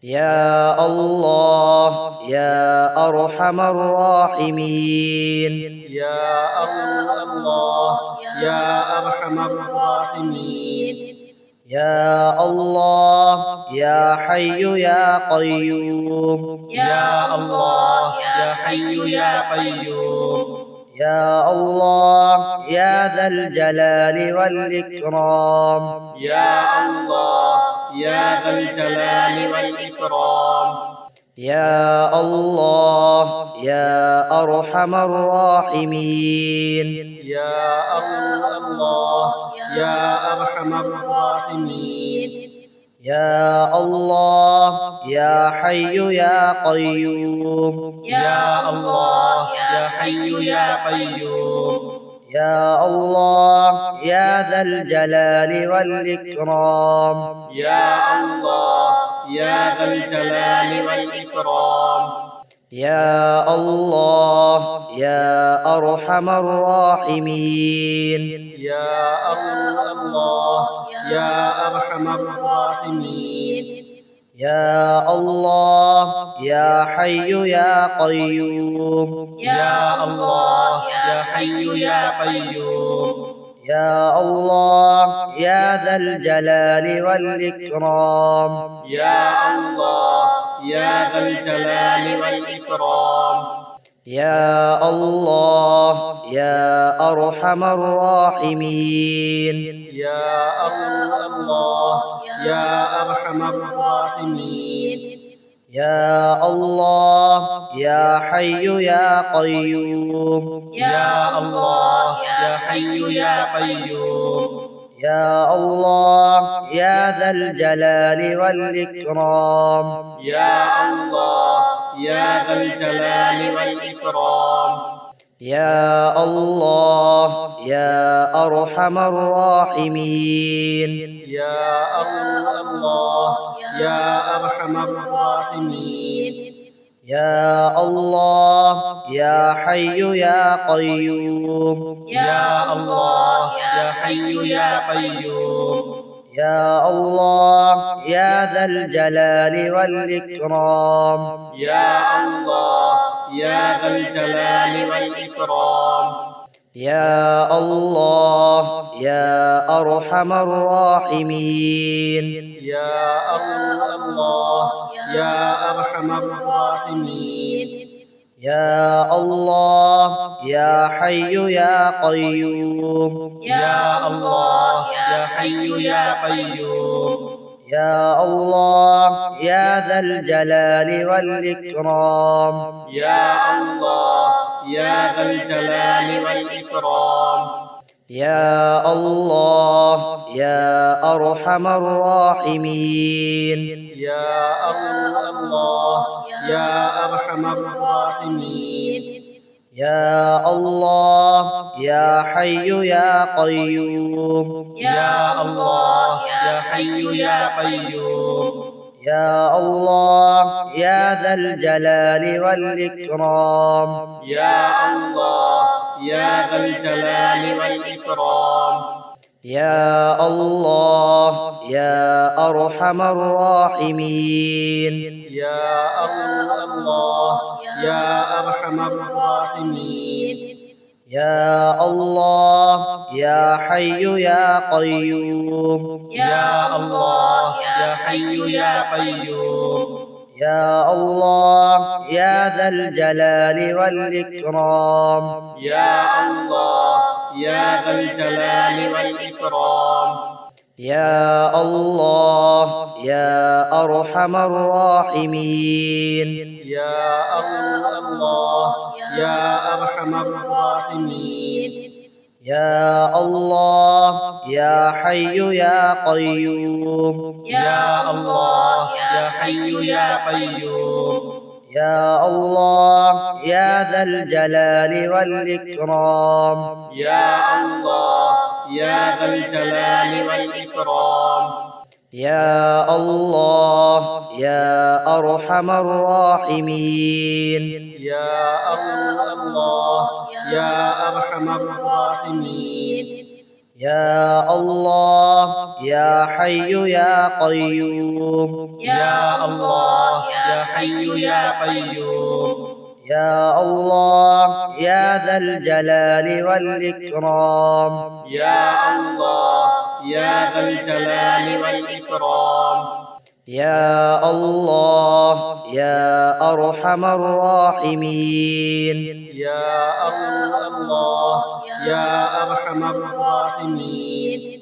يا الله يا أرحم الراحمين. يا الله يا أرحم الراحمين. يا الله يا حي يا قيوم. يا الله يا حي يا قيوم. يا الله يا ذا الجلال والإكرام. يا الله يا ذا الجلال والإكرام. يا الله يا أرحم الراحمين. يا الله يا أرحم الراحمين. يا الله يا حي يا قيوم. يا الله يا حي يا قيوم. يا الله يا ذا الجلال والإكرام. يا الله يا ذا الجلال والإكرام. يا الله يا أرحم الراحمين. يا الله يا أرحم الراحمين. يا الله يا حي يا قيوم. يا الله يا حي يا قيوم. يا الله يا ذا الجلال والإكرام. يا الله يا ذا الجلال والإكرام. يا الله يا أرحم الراحمين. يا الله يا أرحم الراحمين. يا الله يا حي يا قيوم. يا الله يا حي يا قيوم. يا الله يا ذا الجلال والإكرام. يا الله يا ذا الجلال والإكرام. يا الله يا أرحم الراحمين. يا الله يا أرحم الراحمين. يا الله يا حي يا قيوم. يا الله يا حي يا قيوم. يا الله يا ذا الجلال والإكرام. يا الله يا ذا الجلال والإكرام. يا الله يا أرحم الراحمين. يا الله يا أرحم الراحمين. يا الله يا حي يا قيوم. يا الله يا حي يا قيوم. يا الله يا ذا الجلال والإكرام. يا الله يا ذا الجلال والإكرام. يا الله يا أرحم الراحمين. يا الله يا أرحم الراحمين. يا الله يا حي يا قيوم. يا الله يا حي يا قيوم. يا الله يا ذا الجلال والإكرام. يا الله يا ذا الجلال والإكرام. يا الله يا أرحم الراحمين. يا الله يا أرحم الراحمين. يا الله يا حي يا قيوم. يا الله يا حي يا قيوم. يا الله يا ذا الجلال والإكرام. يا الله يا ذا الجلال والإكرام. يا الله يا أرحم الراحمين. يا الله يا أرحم الراحمين. يا الله يا حي يا قيوم. يا الله يا حي يا قيوم. يا الله يا ذا الجلال والإكرام. يا الله يا ذا الجلال والإكرام. يا الله يا أرحم الراحمين. يا الله يا أرحم الراحمين. يا الله يا حي يا قيوم. يا الله حي يا قيوم يا الله يا ذا الجلال والإكرام يا الله يا ذا الجلال والإكرام يا الله يا أرحم الراحمين يا الله يا أرحم الراحمين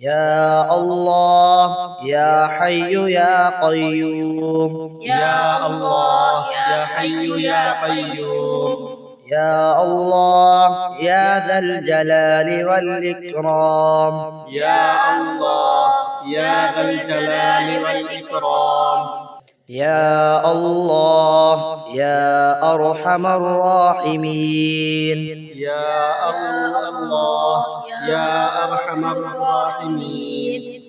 يا الله يا حي يا قيوم يا الله يا حي يا قيوم يا الله يا ذا الجلال والإكرام يا الله يا ذا الجلال والإكرام يا الله يا أرحم الراحمين يا الله يا أرحم الراحمين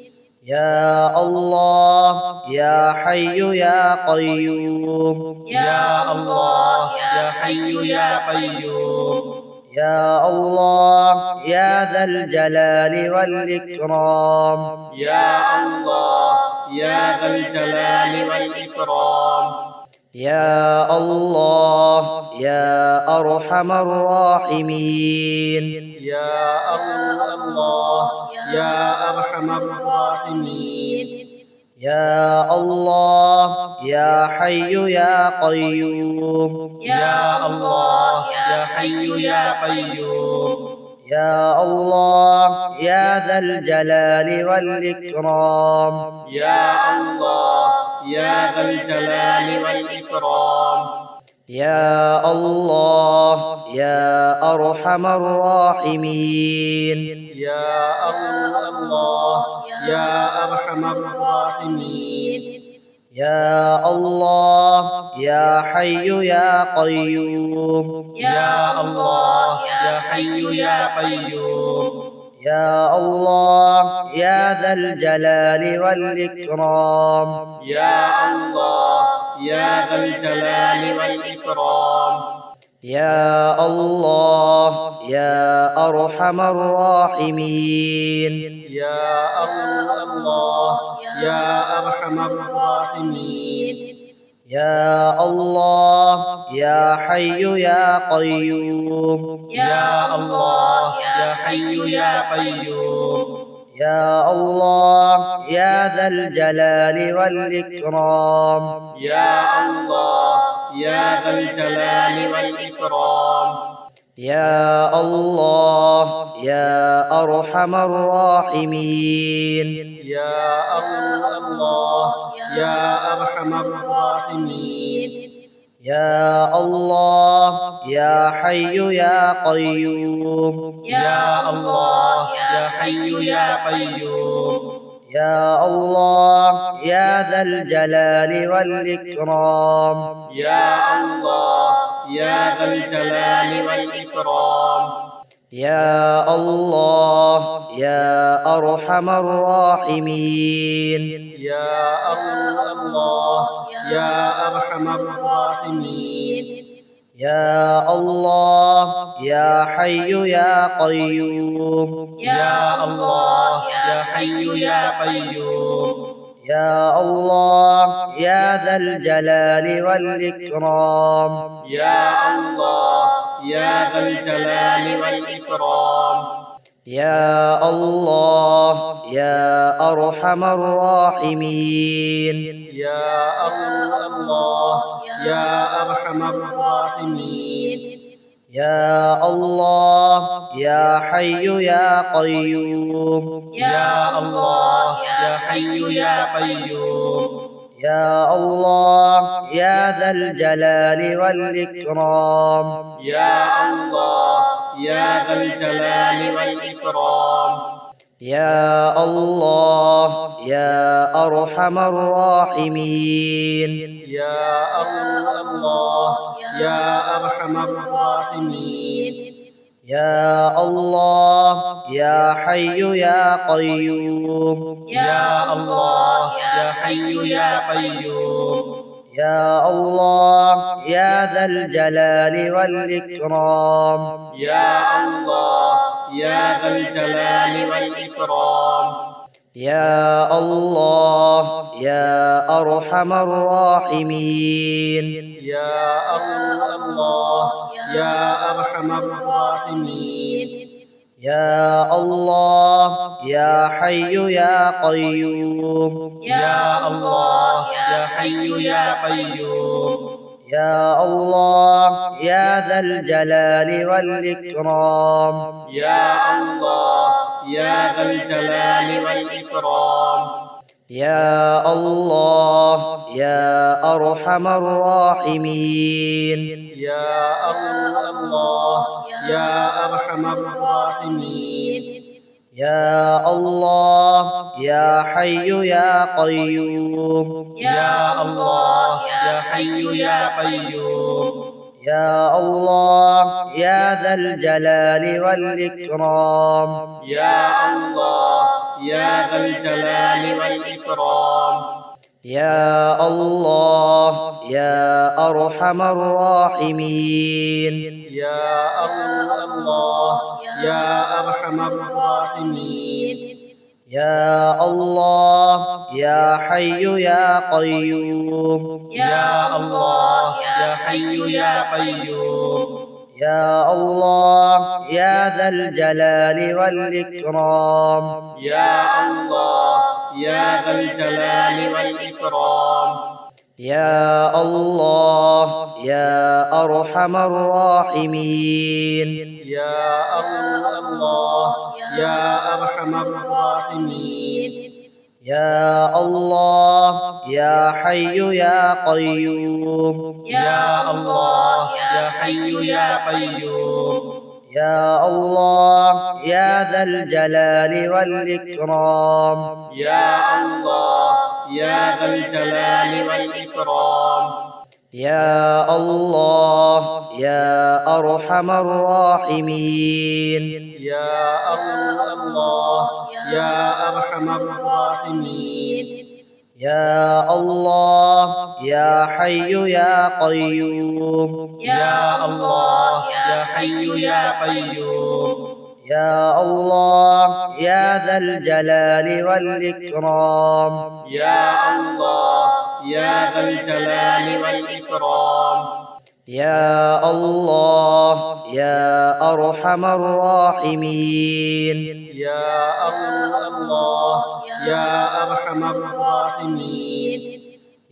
يا الله يا حي يا قيوم يا الله يا حي يا قيوم يا الله يا ذا الجلال والإكرام يا الله يا ذا الجلال والإكرام يا الله يا أرحم الراحمين يا الله يا أرحم الراحمين يا الله يا حي يا قيوم يا الله يا حي يا قيوم يا الله يا ذا الجلال والإكرام يا الله يا ذا الجلال والإكرام يا الله يا أرحم الراحمين يا الله يا أرحم الراحمين يا الله يا حي يا قيوم يا الله يا حي يا قيوم يا الله يا ذا الجلال والإكرام يا الله يا ذا الجلال والإكرام يا الله يا أرحم الراحمين يا الله يا أرحم الراحمين يا الله يا حي يا قيوم يا الله يا حي يا قيوم يا الله يا ذا الجلال والإكرام يا الله يا ذا الجلال والإكرام يا الله يا أرحم الراحمين يا الله يا أرحم الراحمين يا الله يا حي يا قيوم يا الله يا حي يا قيوم يا الله يا ذا الجلال والإكرام يا الله يا ذا الجلال والإكرام يا الله يا أرحم الراحمين يا الله يا أرحم الراحمين يا الله يا حي يا قيوم يا الله يا حي يا قيوم يا الله يا ذا الجلال والإكرام يا الله يا ذا الجلال والإكرام يا الله يا أرحم الراحمين يا الله يا أرحم الراحمين يا الله يا حي يا قيوم يا الله يا حي يا قيوم يا الله يا ذا الجلال والإكرام يا الله يا ذا الجلال والإكرام يا الله يا أرحم الراحمين يا الله يا أرحم الراحمين يا الله يا حي يا قيوم يا الله يا حي يا قيوم يا الله يا ذا الجلال والإكرام يا الله يا ذا الجلال والإكرام يا الله يا أرحم الراحمين. يا الله يا أرحم الراحمين. يا الله يا حي يا قيوم. يا الله يا حي يا قيوم. يا الله يا ذا الجلال والإكرام. يا الله يا ذا الجلال والإكرام. يا الله يا أرحم الراحمين. يا الله يا أرحم الراحمين. يا الله يا حي يا قيوم. يا الله يا حي يا قيوم. يا الله يا ذا الجلال والإكرام. يا الله يا ذا الجلال والإكرام. يا الله يا أرحم الراحمين. يا الله يا أرحم الراحمين. يا الله يا حي يا قيوم. يا الله يا حي يا قيوم. يا الله يا ذا الجلال والإكرام. يا الله يا ذا الجلال والإكرام. يا الله يا أرحم الراحمين. يا الله يا أرحم الراحمين. يا الله يا حي يا قيوم. يا الله يا حي يا قيوم. يا الله يا ذا الجلال والإكرام. يا الله يا ذا الجلال والإكرام. يا الله يا أرحم الراحمين. يا الله يا أرحم الراحمين. يا الله يا حي يا قيوم. يا الله يا حي يا قيوم. يا الله يا ذا الجلال والإكرام. يا الله يا ذا الجلال والإكرام. يا الله يا أرحم الراحمين. يا الله يا أرحم الراحمين.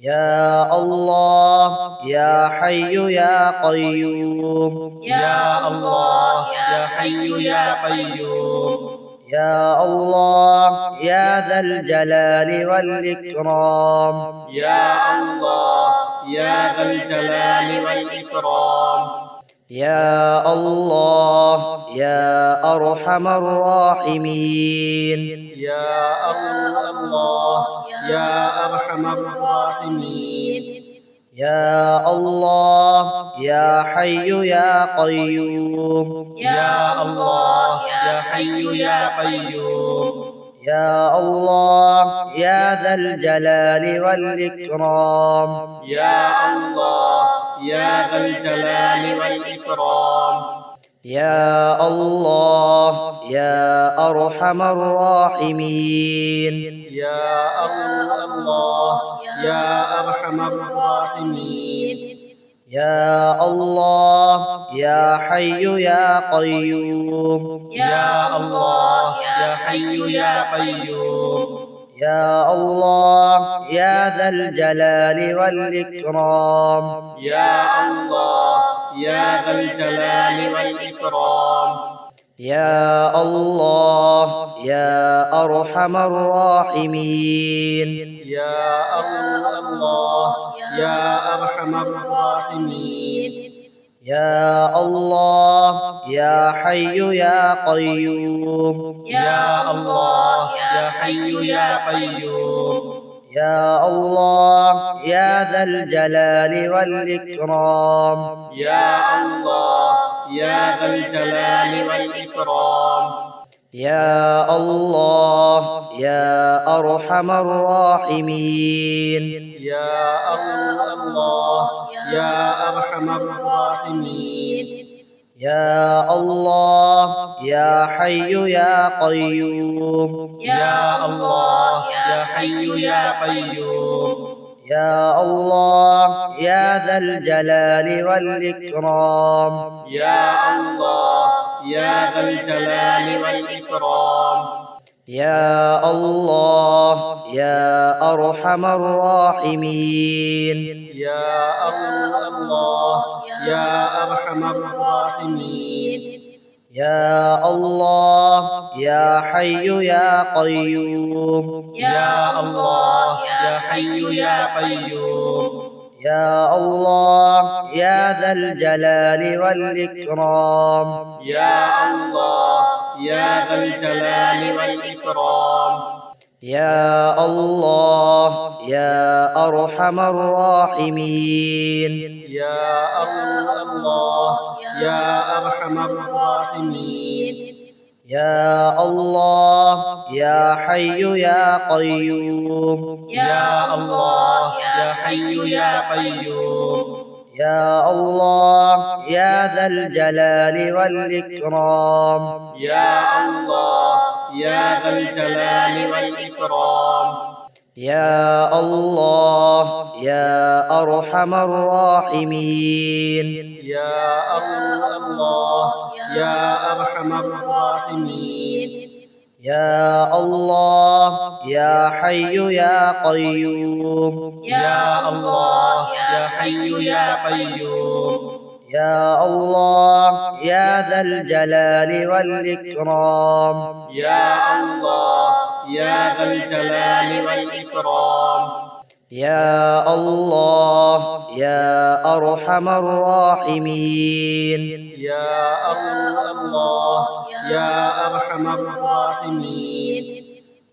يا الله يا حي يا قيوم. يا الله يا حي يا قيوم. يا الله يا ذا الجلال والإكرام. يا الله يا ذا الجلال والإكرام. يا الله يا أرحم الراحمين. يا الله يا أرحم الراحمين. يا الله يا حي يا قيوم. يا الله يا حي يا قيوم. يا الله يا ذا الجلال والإكرام. يا الله يا ذا الجلال والإكرام. يا الله يا أرحم الراحمين. يا الله يا أرحم الراحمين. يا الله يا حي يا قيوم. يا الله يا حي يا قيوم. يا الله يا ذا الجلال والإكرام. يا الله يا ذا الجلال والإكرام. يا الله يا أرحم الراحمين. يا الله يا أرحم الراحمين. يا الله يا حي يا قيوم. يا الله يا حي يا قيوم. يا الله يا ذا الجلال والإكرام. يا الله يا ذا الجلال والإكرام. يا الله يا أرحم الراحمين. يا الله يا أرحم الراحمين. يا الله يا حي يا قيوم يا الله يا حي يا قيوم يا الله يا ذا الجلال والإكرام يا الله يا ذا الجلال والإكرام يا الله يا أرحم الراحمين يا الله يا أرحم الراحمين يا الله يا حي يا قيوم يا الله يا حي يا قيوم يا الله يا ذا الجلال والإكرام يا الله يا ذا الجلال والإكرام يا الله يا أرحم الراحمين يا الله يا أرحم الراحمين يا الله يا حي يا قيوم يا الله يا حي يا قيوم يا الله يا ذا الجلال والإكرام يا الله يا ذا الجلال والإكرام يا الله يا أرحم الراحمين يا الله يا أرحم الراحمين يا الله يا حي يا قيوم يا الله يا حي يا قيوم يا الله يا ذا الجلال والإكرام يا الله يا ذا الجلال والإكرام يا الله يا أرحم الراحمين يا الله يا أرحم الراحمين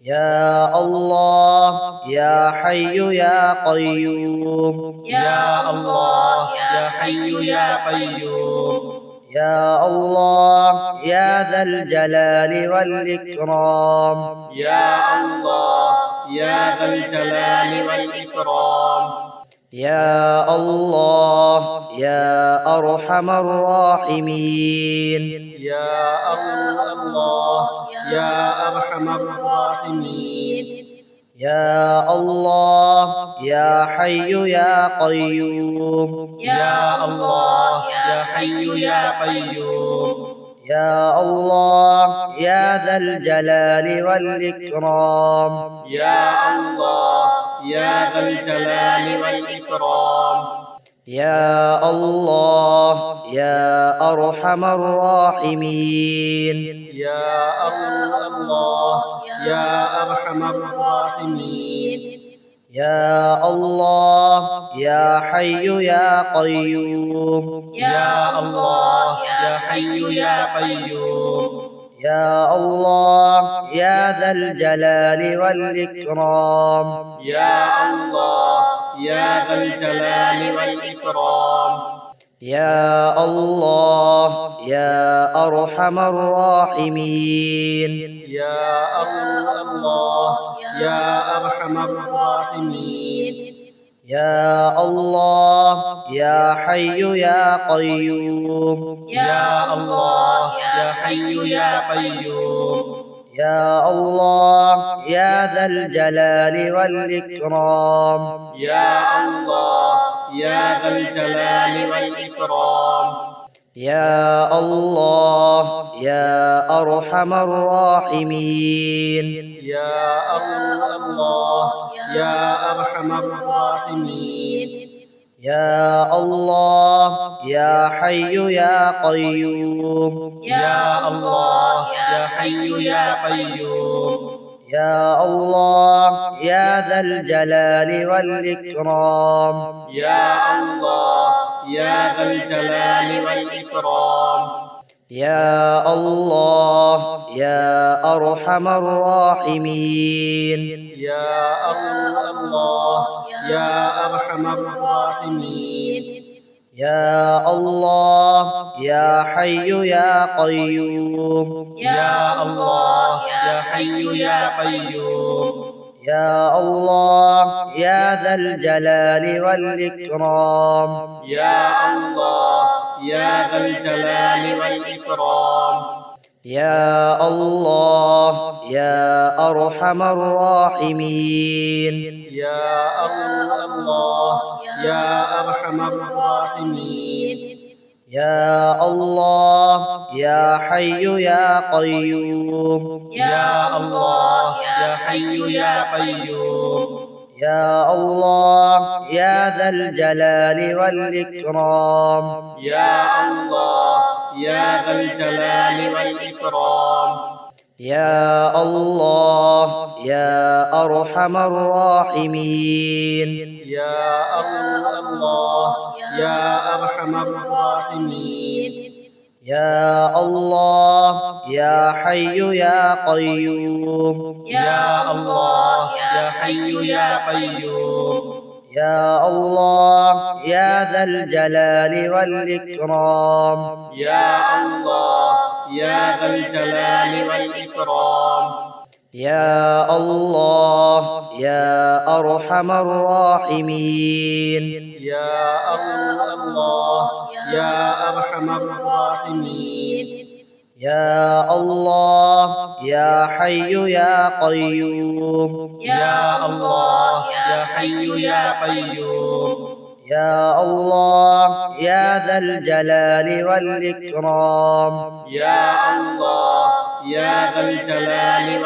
يا الله يا حي يا قيوم يا الله يا حي يا قيوم يا الله يا ذا الجلال والإكرام يا الله يا ذا الجلال والإكرام يا الله يا أرحم الراحمين يا الله يا أرحم الراحمين يا الله يا حي يا قيوم يا الله يا حي يا قيوم يا الله يا ذا الجلال والإكرام يا الله يا ذا الجلال والإكرام يا الله يا أرحم الراحمين يا الله يا أرحم الراحمين يا الله يا حي يا قيوم يا الله يا حي يا قيوم يا الله يا ذا الجلال والإكرام يا الله يا ذا الجلال والإكرام يا الله يا أرحم الراحمين يا الله يا أرحم الراحمين يا الله يا حي يا قيوم يا الله يا حي يا قيوم يا الله يا ذا الجلال والإكرام يا الله يا ذا الجلال والإكرام يا الله يا أرحم الراحمين يا الله يا أرحم الراحمين يا الله يا حي يا قيوم يا الله يا حي يا قيوم يا الله يا ذا الجلال والإكرام يا الله يا ذا الجلال والإكرام يا الله يا أرحم الراحمين يا الله يا أرحم الراحمين يا الله يا حي يا قيوم يا الله يا حي يا قيوم يا الله يا ذا الجلال والإكرام يا الله يا ذا الجلال والإكرام. يا الله يا أرحم الراحمين. يا الله يا أرحم الراحمين. يا الله يا حي يا قيوم. يا الله يا حي يا قيوم. يا الله يا ذا الجلال والإكرام. يا الله يا ذا الجلال والإكرام. يا الله يا أرحم الراحمين. يا الله يا أرحم الراحمين. يا الله يا حي يا قيوم. يا الله يا حي يا قيوم. يا الله يا ذا الجلال والإكرام. يا الله يا ذا الجلال والإكرام. يا الله يا أرحم الراحمين. يا الله يا أرحم الراحمين. يا الله يا حي يا قيوم. يا الله يا حي يا قيوم. يا الله يا ذا الجلال والإكرام. يا الله يا ذا الجلال